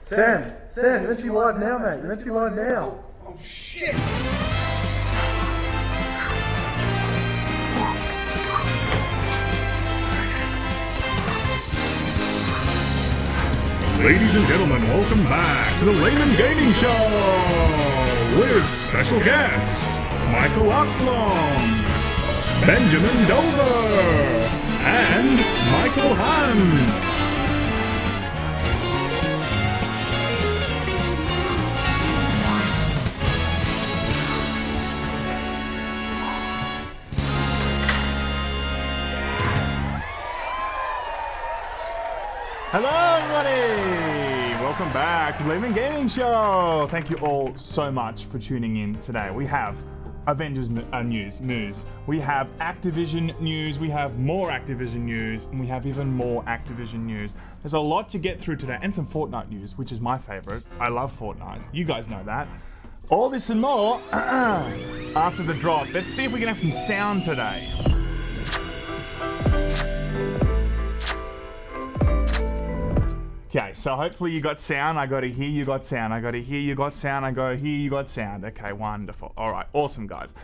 Sam, you're meant to be live now, mate. You're meant to be live now. Oh shit! Ladies and gentlemen, welcome back to the Laymen Gaming Show with special guest Michael Oxlong, Benjamin Dover, and Michael Hunt. Hello everybody! Welcome back to the Laymen Gaming Show! Thank you all so much for tuning in today. We have Avengers news, we have Activision news, we have more Activision news, and we have even more Activision news. There's a lot to get through today, and some Fortnite news, which is my favorite. I love Fortnite. You guys know that. All this and more after the drop. Let's see if we can have some sound today. Okay, so hopefully you got sound. I got to hear you got sound. I got to hear you got sound. I got to hear you got sound. Okay, wonderful. All right, awesome, guys.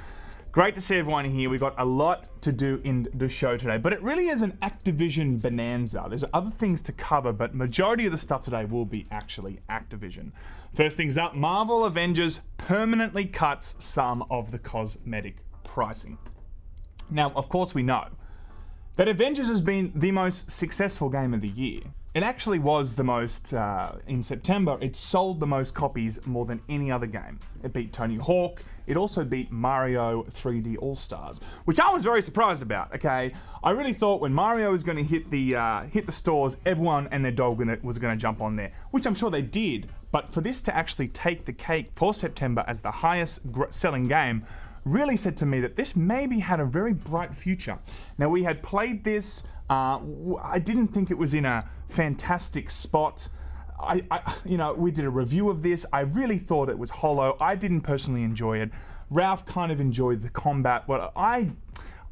Great to see everyone here. We got a lot to do in the show today, but it really is an Activision bonanza. There's other things to cover, but majority of the stuff today will be actually Activision. First things up, Marvel Avengers permanently cuts some of the cosmetic pricing. Now, of course, we know that Avengers has been the most successful game of the year. It actually was the most, in September, it sold the most copies more than any other game. It beat Tony Hawk. It also beat Mario 3D All-Stars, which I was very surprised about, okay? I really thought when Mario was going to hit the stores, everyone and their dog was going to jump on there, which I'm sure they did. But for this to actually take the cake for September as the highest selling game really said to me that this maybe had a very bright future. Now, we had played this. I didn't think it was in a fantastic spot. We did a review of this. I really thought it was hollow. I didn't personally enjoy it. Ralph kind of enjoyed the combat, but I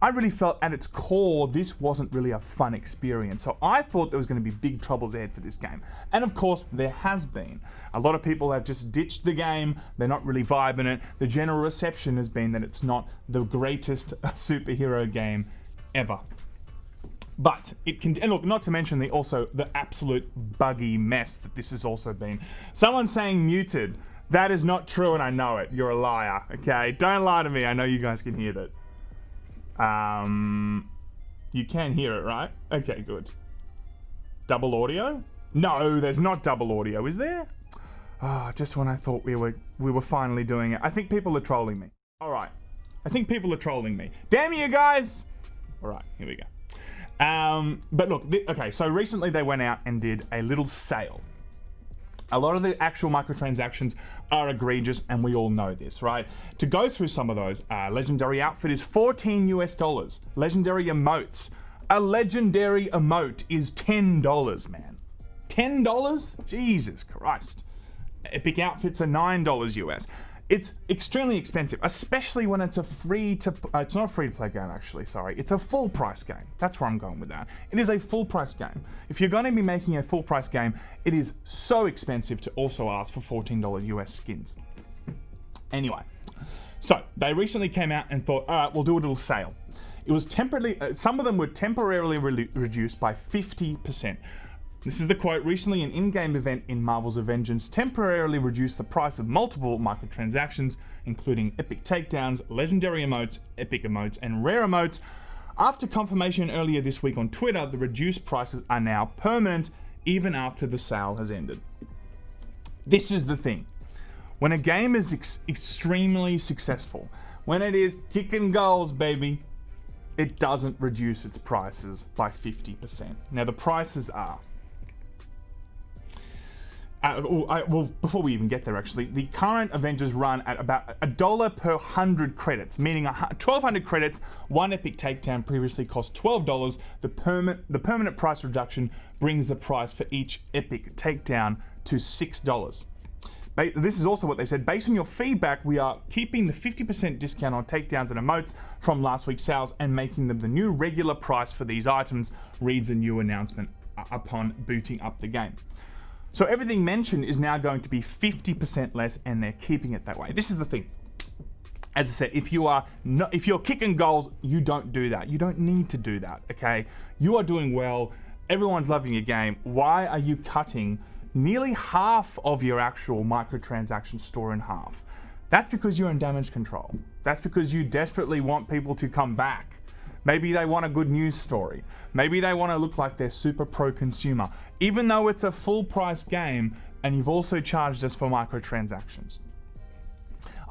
really felt at its core this wasn't really a fun experience. So I thought there was going to be big troubles ahead for this game. And of course, there has been. A lot of people have just ditched the game. They're not really vibing it. The general reception has been that it's not the greatest superhero game ever. But it can, and look, not to mention the absolute buggy mess that this has also been. Someone's saying muted. That is not true, and I know it. You're a liar, okay? Don't lie to me. I know you guys can hear that. You can hear it, right? Okay, good. Double audio? No, there's not double audio, is there? Just when I thought we were finally doing it. I think people are trolling me. All right. I think people are trolling me. Damn you guys! All right, here we go. But look, okay, so recently they went out and did a little sale. A lot of the actual microtransactions are egregious, and we all know this, right? To go through some of those, legendary outfit is $14 US. Legendary emotes. A legendary emote is $10, man. $10? Jesus Christ. Epic outfits are $9 US. It's extremely expensive, especially when it's it's not a free-to-play game, actually, sorry. It's a full-price game. That's where I'm going with that. It is a full-price game. If you're going to be making a full-price game, it is so expensive to also ask for $14 US skins. Anyway, so they recently came out and thought, all right, we'll do a little sale. It was some of them were temporarily reduced by 50%. This is the quote. Recently, an in-game event in Marvel's Avengers temporarily reduced the price of multiple microtransactions, including epic takedowns, legendary emotes, epic emotes, and rare emotes. After confirmation earlier this week on Twitter, the reduced prices are now permanent, even after the sale has ended. This is the thing. When a game is extremely successful, when it is kicking goals, baby, it doesn't reduce its prices by 50%. Now, the prices are... before we even get there, actually, the current Avengers run at about $1 per 100 credits, meaning 1,200 credits. One epic takedown previously cost $12. The permanent price reduction brings the price for each epic takedown to $6. This is also what they said. Based on your feedback, we are keeping the 50% discount on takedowns and emotes from last week's sales and making them the new regular price for these items, reads a new announcement upon booting up the game. So everything mentioned is now going to be 50% less, and they're keeping it that way. This is the thing. As I said, if you're kicking goals, you don't do that. You don't need to do that, okay? You are doing well. Everyone's loving your game. Why are you cutting nearly half of your actual microtransaction store in half? That's because you're in damage control. That's because you desperately want people to come back. Maybe they want a good news story. Maybe they want to look like they're super pro consumer, even though it's a full price game and you've also charged us for microtransactions.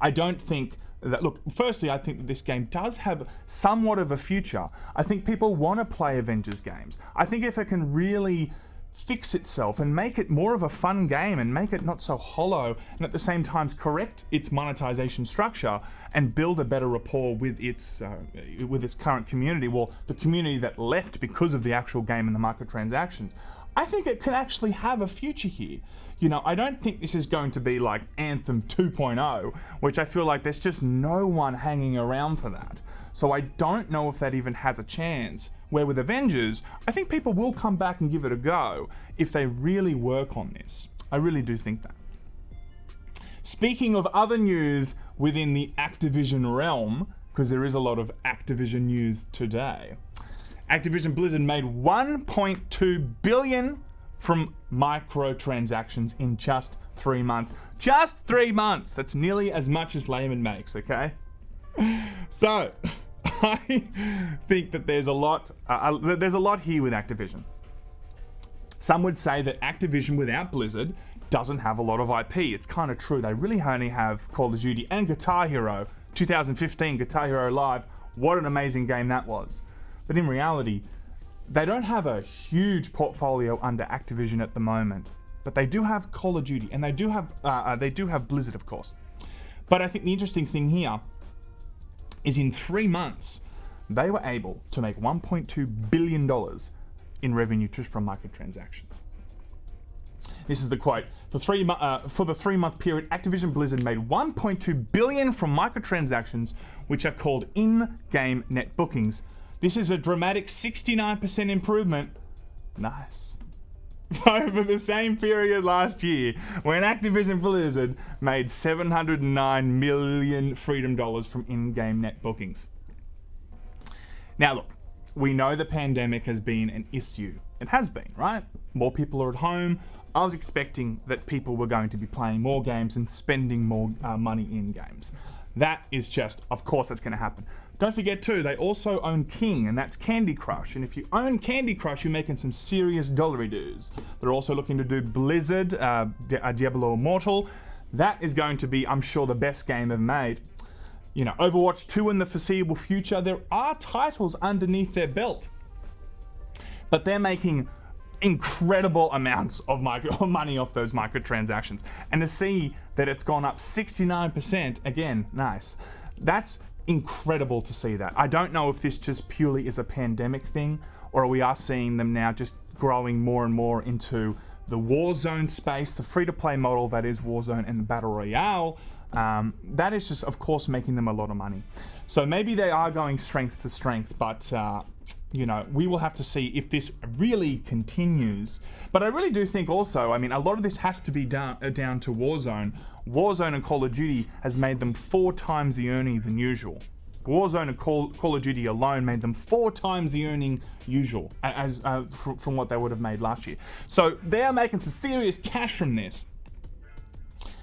I don't think that, look, firstly, I think that this game does have somewhat of a future. I think people want to play Avengers games. I think if it can really fix itself and make it more of a fun game and make it not so hollow, and at the same time correct its monetization structure and build a better rapport with its current community, well, the community that left because of the actual game and the microtransactions, I think it can actually have a future here. You know, I don't think this is going to be like Anthem 2.0, which I feel like there's just no one hanging around for that. So I don't know if that even has a chance. Where with Avengers, I think people will come back and give it a go if they really work on this. I really do think that. Speaking of other news within the Activision realm, because there is a lot of Activision news today, Activision Blizzard made $1.2 billion from microtransactions in just 3 months. Just 3 months! That's nearly as much as Laymen makes, okay? So, I think that there's a lot here with Activision. Some would say that Activision without Blizzard doesn't have a lot of IP. It's kind of true. They really only have Call of Duty and Guitar Hero. 2015 Guitar Hero Live. What an amazing game that was. But in reality, they don't have a huge portfolio under Activision at the moment. But they do have Call of Duty, and they do have Blizzard, of course. But I think the interesting thing here is in 3 months, they were able to make $1.2 billion in revenue just from microtransactions. This is the quote. For the 3 month period, Activision Blizzard made $1.2 billion from microtransactions, which are called in-game net bookings. This is a dramatic 69% improvement. Nice. Over the same period last year, when Activision Blizzard made $709 million freedom dollars from in-game net bookings. Now look, we know the pandemic has been an issue. It has been, right? More people are at home. I was expecting that people were going to be playing more games and spending more money in games. That is just, of course that's going to happen. Don't forget too, they also own King, and that's Candy Crush. And if you own Candy Crush, you're making some serious dollary-doos. They're also looking to do Blizzard, Diablo Immortal. That is going to be, I'm sure, the best game ever made. You know, Overwatch 2 in the foreseeable future. There are titles underneath their belt. But they're making incredible amounts of money off those microtransactions. And to see that it's gone up 69%, again, nice. That's incredible to see that. I don't know if this just purely is a pandemic thing, or we are seeing them now just growing more and more into the Warzone space, the free-to-play model that is Warzone and the Battle Royale. That is just, of course, making them a lot of money. So maybe they are going strength to strength, but you know, we will have to see if this really continues. But I really do think also, I mean, a lot of this has to be down to Warzone. Warzone and Call of Duty has made them 4 times the earning than usual. Warzone and Call of Duty alone made them 4 times the earning usual as from what they would have made last year. So they are making some serious cash from this.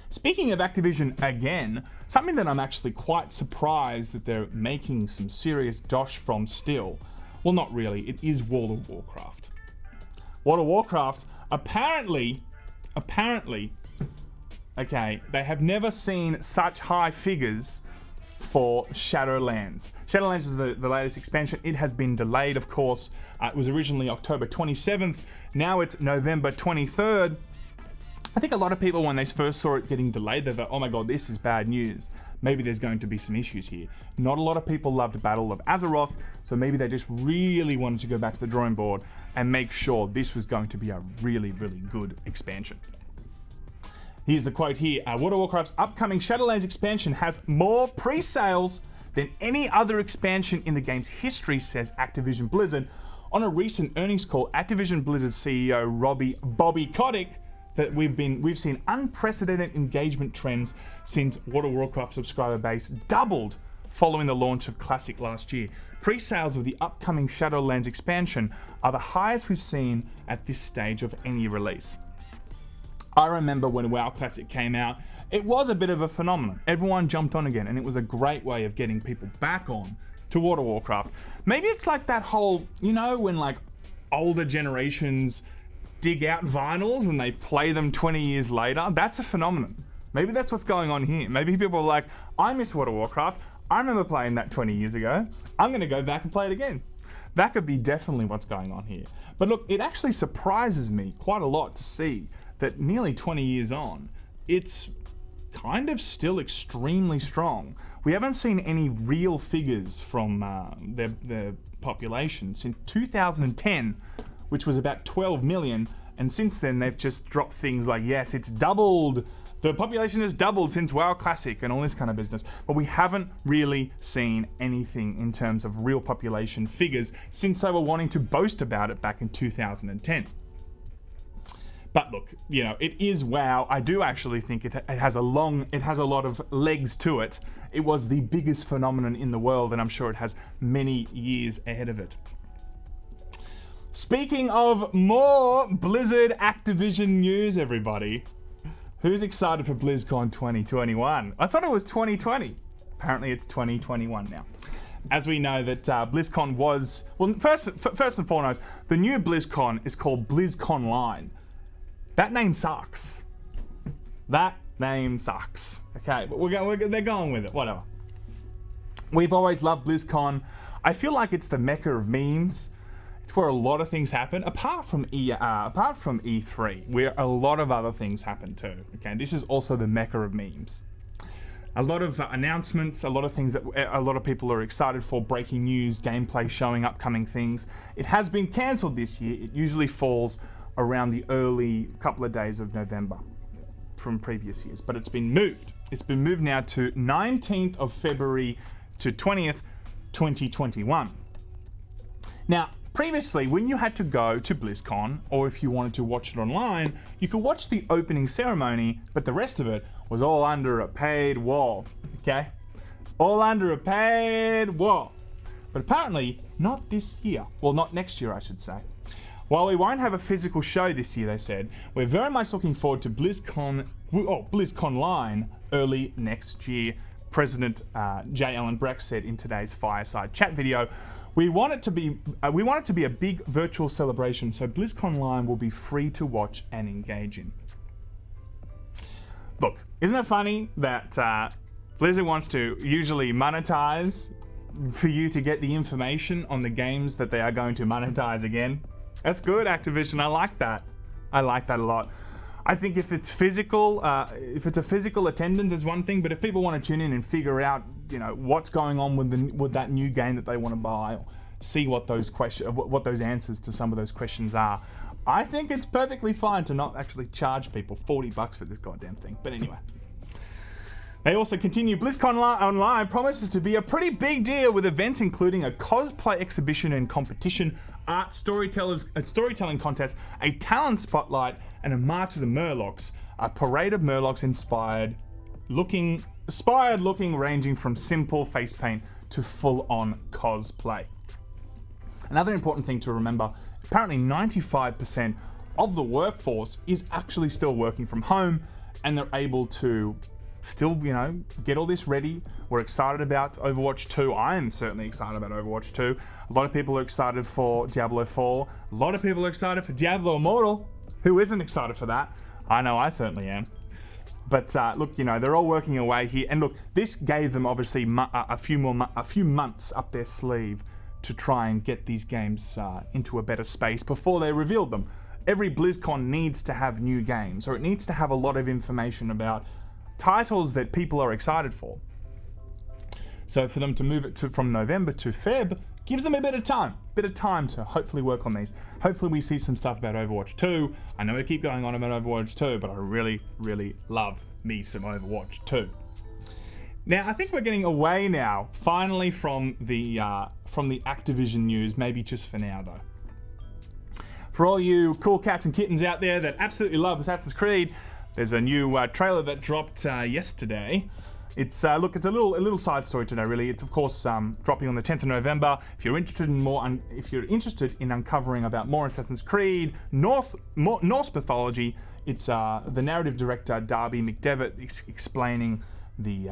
Speaking of Activision again, something that I'm actually quite surprised that they're making some serious dosh from still. Well, not really. It is World of Warcraft. World of Warcraft, apparently, okay, they have never seen such high figures for Shadowlands. Shadowlands is the latest expansion. It has been delayed, of course. It was originally October 27th. Now it's November 23rd. I think a lot of people, when they first saw it getting delayed, they thought, oh my god, this is bad news. Maybe there's going to be some issues here. Not a lot of people loved Battle of Azeroth, so maybe they just really wanted to go back to the drawing board and make sure this was going to be a really, really good expansion. Here's the quote here. World of Warcraft's upcoming Shadowlands expansion has more pre-sales than any other expansion in the game's history, says Activision Blizzard. On a recent earnings call, Activision Blizzard CEO Bobby Kotick that we've seen unprecedented engagement trends since World of Warcraft subscriber base doubled following the launch of Classic last year. Pre-sales of the upcoming Shadowlands expansion are the highest we've seen at this stage of any release. I remember when WoW Classic came out, it was a bit of a phenomenon. Everyone jumped on again, and it was a great way of getting people back on to World of Warcraft. Maybe it's like that whole, when like older generations dig out vinyls and they play them 20 years later. That's a phenomenon. Maybe that's what's going on here. Maybe people are like, I miss World of Warcraft. I remember playing that 20 years ago. I'm going to go back and play it again. That could be definitely what's going on here. But look, it actually surprises me quite a lot to see that nearly 20 years on, it's kind of still extremely strong. We haven't seen any real figures from their population since 2010, which was about 12 million, and since then they've just dropped things like, yes, it's doubled. The population has doubled since WoW Classic and all this kind of business, but we haven't really seen anything in terms of real population figures since they were wanting to boast about it back in 2010. But look, it is WoW. I do actually think it has a lot of legs to it. It was the biggest phenomenon in the world, and I'm sure it has many years ahead of it. Speaking of more Blizzard Activision news, everybody, who's excited for BlizzCon 2021? I thought it was 2020. Apparently it's 2021 now. As we know that BlizzCon was, well, first and foremost, the new BlizzCon is called BlizzConline. That name sucks. That name sucks. Okay, but they're going with it, whatever. We've always loved BlizzCon. I feel like it's the mecca of memes. It's where a lot of things happen, apart from E3, where a lot of other things happen too. Okay, this is also the mecca of memes. A lot of announcements, a lot of things that a lot of people are excited for, breaking news, gameplay showing upcoming things. It has been cancelled this year. It usually falls around the early couple of days of November from previous years, but it's been moved. It's been moved now to 19th of February to 20th, 2021. Now, previously, when you had to go to BlizzCon, or if you wanted to watch it online, you could watch the opening ceremony, but the rest of it was all under a paid wall, okay? All under a paid wall. But apparently, not this year. Well, not next year, I should say. While we won't have a physical show this year, they said, we're very much looking forward to BlizzConline early next year. President J. Allen Brack said in today's fireside chat video, we want it to be a big virtual celebration, so BlizzConline will be free to watch and engage in. Look, isn't it funny that Blizzard wants to usually monetize for you to get the information on the games that they are going to monetize again? That's good, Activision. I like that. I like that a lot. I think if it's physical, if it's a physical attendance is one thing, but if people want to tune in and figure out, what's going on with that new game that they want to buy, or see what those answers to some of those questions are, I think it's perfectly fine to not actually charge people $40 for this goddamn thing. But anyway. They also continue, BlizzCon Online promises to be a pretty big deal with events including a cosplay exhibition and competition, art storytelling contest, a talent spotlight, and a march of the Murlocs, a parade of Murlocs inspired looking ranging from simple face paint to full-on cosplay. Another important thing to remember, apparently 95% of the workforce is actually still working from home, and they're able to still, get all this ready. We're excited about Overwatch 2. I am certainly excited about Overwatch 2. A lot of people are excited for Diablo 4. A lot of people are excited for Diablo Immortal. Who isn't excited for that? I know I certainly am. But look, they're all working away here. And look, this gave them obviously a few months up their sleeve to try and get these games into a better space before they revealed them. Every BlizzCon needs to have new games, or it needs to have a lot of information about titles that people are excited for. So for them to move it from November to Feb gives them a bit of time to hopefully work on these. Hopefully we see some stuff about Overwatch 2. I know I keep going on about Overwatch 2, but I really, really love me some Overwatch 2. Now, I think we're getting away now, finally, from the Activision news, maybe just for now though. For all you cool cats and kittens out there that absolutely love Assassin's Creed, there's a new trailer that dropped yesterday. It's look, it's a little side story today, really. It's of course dropping on the 10th of November. If you're interested in uncovering about more Assassin's Creed, Norse mythology, it's the narrative director Darby McDevitt explaining the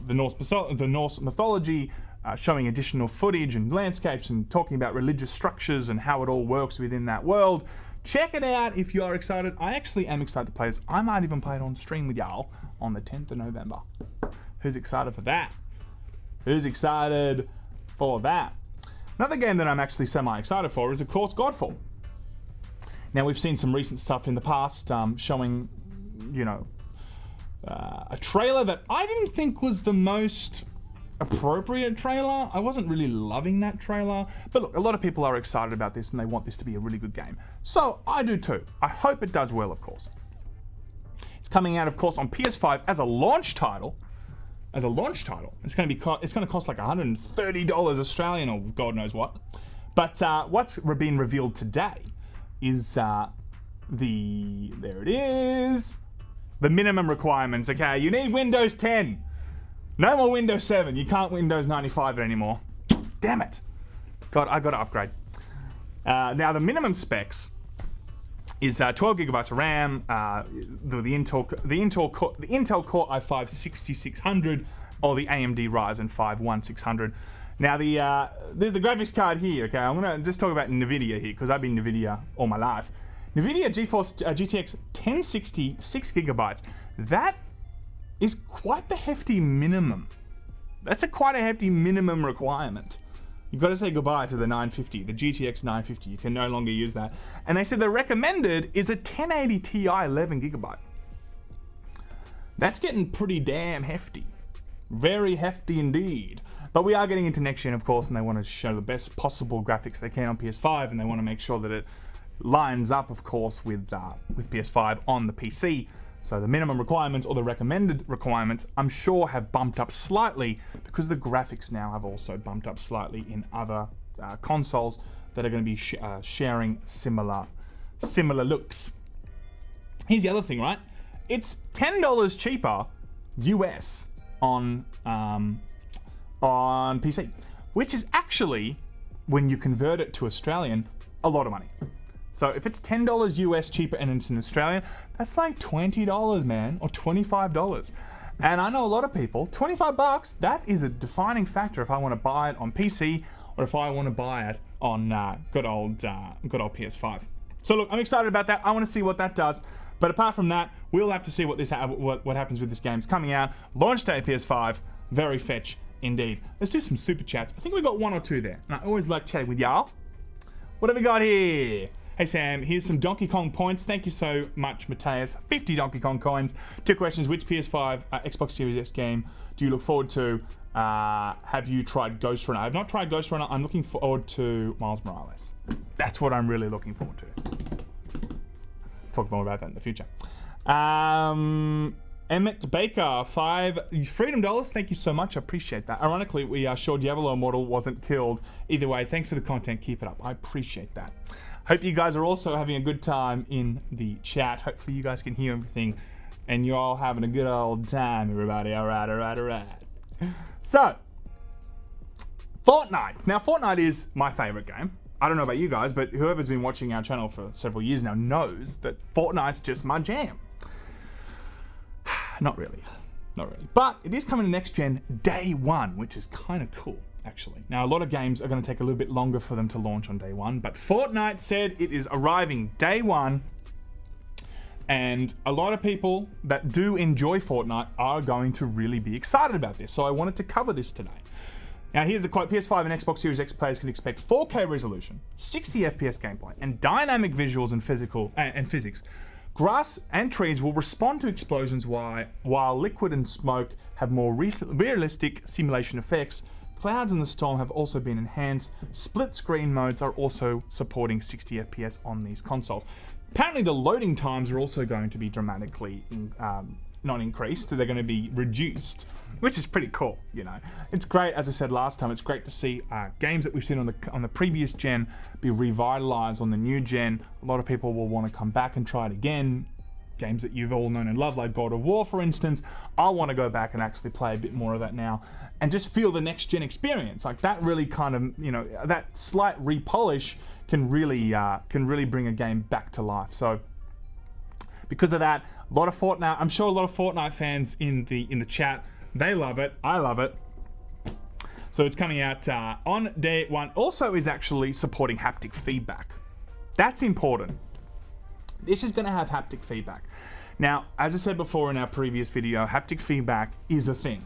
Norse mythology, showing additional footage and landscapes and talking about religious structures and how it all works within that world. Check it out if you are excited. I actually am excited to play this. I might even play it on stream with y'all on the 10th of November. Who's excited for that? Who's excited for that? Another game that I'm actually semi-excited for is, of course, Godfall. Now, we've seen some recent stuff in the past showing, a trailer that I didn't think was the most appropriate trailer. I wasn't really loving that trailer. But look, a lot of people are excited about this and they want this to be a really good game. So I do too. I hope it does well, of course. It's coming out, of course, on PS5 as a launch title. It's going to cost like $130 Australian or God knows what. But what's been revealed today is there it is, the minimum requirements. Okay, you need Windows 10. No more Windows 7. You can't Windows 95 it anymore. Damn it. God, I got to upgrade. Now the minimum specs is 12 gigabytes of RAM, the Intel Core i5 6600 or the AMD Ryzen 5 1600. Now the graphics card here, okay, I'm gonna just talk about NVIDIA here because I've been NVIDIA all my life. NVIDIA GeForce GTX 1060 6 gigabytes. That is quite the hefty minimum. That's quite a hefty minimum requirement. You've got to say goodbye to the 950, the GTX 950. You can no longer use that. And they said the recommended is a 1080 Ti 11 gigabyte. That's getting pretty damn hefty. Very hefty indeed. But we are getting into next gen, of course, and they want to show the best possible graphics they can on PS5, and they want to make sure that it lines up, of course, with PS5 on the PC. So the minimum requirements or the recommended requirements, I'm sure, have bumped up slightly because the graphics now have also bumped up slightly in other consoles that are going to be sharing similar looks. Here's the other thing, right? It's $10 cheaper US on PC, which is actually, when you convert it to Australian, a lot of money. So if it's $10 US cheaper and it's in Australian, that's like $20, man, or $25. And I know a lot of people, 25 bucks, that is a defining factor if I want to buy it on PC or if I want to buy it on good old PS5. So look, I'm excited about that. I want to see what that does. But apart from that, we'll have to see what happens with this game. It's coming out, launch day PS5, very fetch indeed. Let's do some super chats. I think we got one or two there. And I always like chatting with y'all. What have we got here? Hey Sam, here's some Donkey Kong points. Thank you so much, Mateus. 50 Donkey Kong coins. 2 questions. Which PS5 Xbox Series X game do you look forward to? Have you tried Ghost Runner? I have not tried Ghost Runner. I'm looking forward to Miles Morales. That's what I'm really looking forward to. Talk more about that in the future. Emmett Baker, 5 Freedom Dollars. Thank you so much. I appreciate that. Ironically, we are sure Diablo Immortal wasn't killed. Either way, thanks for the content. Keep it up. I appreciate that. Hope you guys are also having a good time in the chat. Hopefully you guys can hear everything and you're all having a good old time, everybody. All right. So, Fortnite. Now, Fortnite is my favorite game. I don't know about you guys, but whoever's been watching our channel for several years now knows that Fortnite's just my jam. Not really. But it is coming to next gen day one, which is kind of cool, actually. Now, a lot of games are going to take a little bit longer for them to launch on day one, but Fortnite said it is arriving day one, and a lot of people that do enjoy Fortnite are going to really be excited about this, so I wanted to cover this today. Now, here's the quote. PS5 and Xbox Series X players can expect 4K resolution, 60 FPS gameplay, and dynamic visuals and physics. Grass and trees will respond to explosions while liquid and smoke have more realistic simulation effects. Clouds in the storm have also been enhanced. Split screen modes are also supporting 60 FPS on these consoles. Apparently the loading times are also going to be dramatically not increased, they're going to be reduced, which is pretty cool, you know. It's great, as I said last time, it's great to see games that we've seen on the previous gen be revitalized on the new gen. A lot of people will want to come back and try it again. Games that you've all known and loved, like God of War, for instance. I want to go back and actually play a bit more of that now and just feel the next gen experience. Like that really kind of, you know, that slight repolish can really bring a game back to life. So because of that, a lot of Fortnite, I'm sure a lot of Fortnite fans in the chat, they love it. I love it. So it's coming out on day 1. Also is actually supporting haptic feedback. That's important. This is going to have haptic feedback. Now, as I said before in our previous video, haptic feedback is a thing.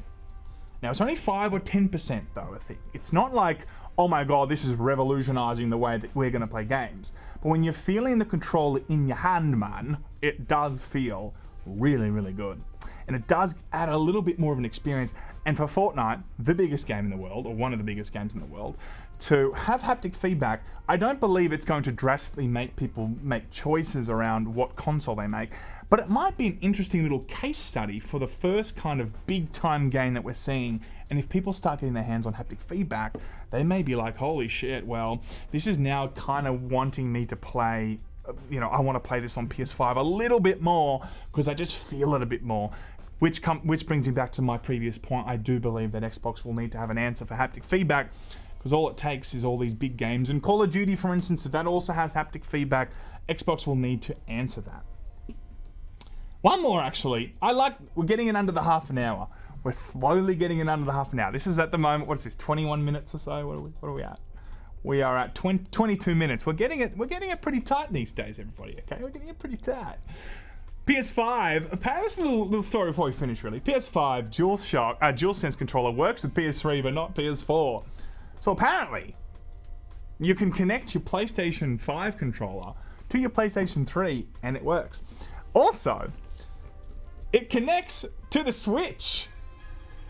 Now, it's only 5 or 10% though a thing. It's not like, oh my god, this is revolutionizing the way that we're going to play games. But when you're feeling the controller in your hand, man, it does feel really, really good. And it does add a little bit more of an experience. And for Fortnite, the biggest game in the world, or one of the biggest games in the world, to have haptic feedback, I don't believe it's going to drastically make people make choices around what console they make, but it might be an interesting little case study for the first kind of big time game that we're seeing. And if people start getting their hands on haptic feedback, they may be like, holy shit, well, this is now kind of wanting me to play, you know, I want to play this on PS5 a little bit more because I just feel it a bit more. Which brings me back to my previous point. I do believe that Xbox will need to have an answer for haptic feedback, because all it takes is all these big games. And Call of Duty, for instance, if that also has haptic feedback, Xbox will need to answer that. One more, actually. We're getting it under the half an hour. We're slowly getting it under the half an hour. This is at the moment, what is this, 21 minutes or so? What are we at? We are at 22 minutes. We're getting it pretty tight these days, everybody, okay? We're getting it pretty tight. PS5, this is a little story before we finish, really. PS5 DualSense controller works with PS3, but not PS4. So apparently, you can connect your PlayStation 5 controller to your PlayStation 3, and it works. Also, it connects to the Switch.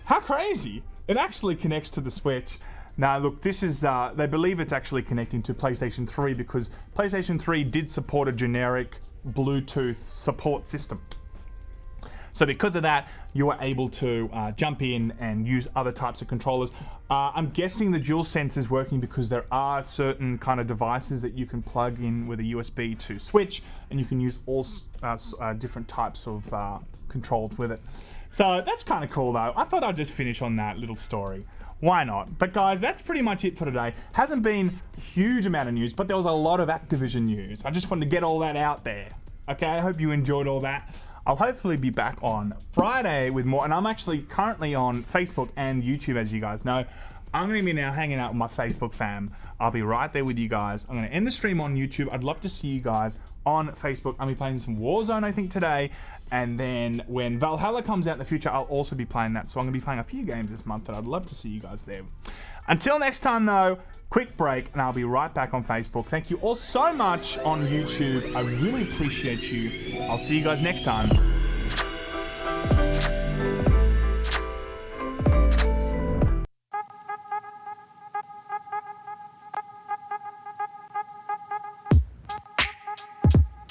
How crazy! It actually connects to the Switch. Now, look, this is, they believe it's actually connecting to PlayStation 3 because PlayStation 3 did support a generic Bluetooth support system. So because of that, you are able to jump in and use other types of controllers. I'm guessing the DualSense is working because there are certain kind of devices that you can plug in with a USB to switch, and you can use all different types of controls with it. So that's kind of cool though. I thought I'd just finish on that little story. Why not? But guys, that's pretty much it for today. Hasn't been a huge amount of news, but there was a lot of Activision news. I just wanted to get all that out there. Okay, I hope you enjoyed all that. I'll hopefully be back on Friday with more, and I'm actually currently on Facebook and YouTube, as you guys know. I'm going to be now hanging out with my Facebook fam. I'll be right there with you guys. I'm going to end the stream on YouTube. I'd love to see you guys on Facebook. I'll be playing some Warzone, I think, today. And then when Valhalla comes out in the future, I'll also be playing that. So I'm going to be playing a few games this month, and I'd love to see you guys there. Until next time, though, quick break, and I'll be right back on Facebook. Thank you all so much on YouTube. I really appreciate you. I'll see you guys next time.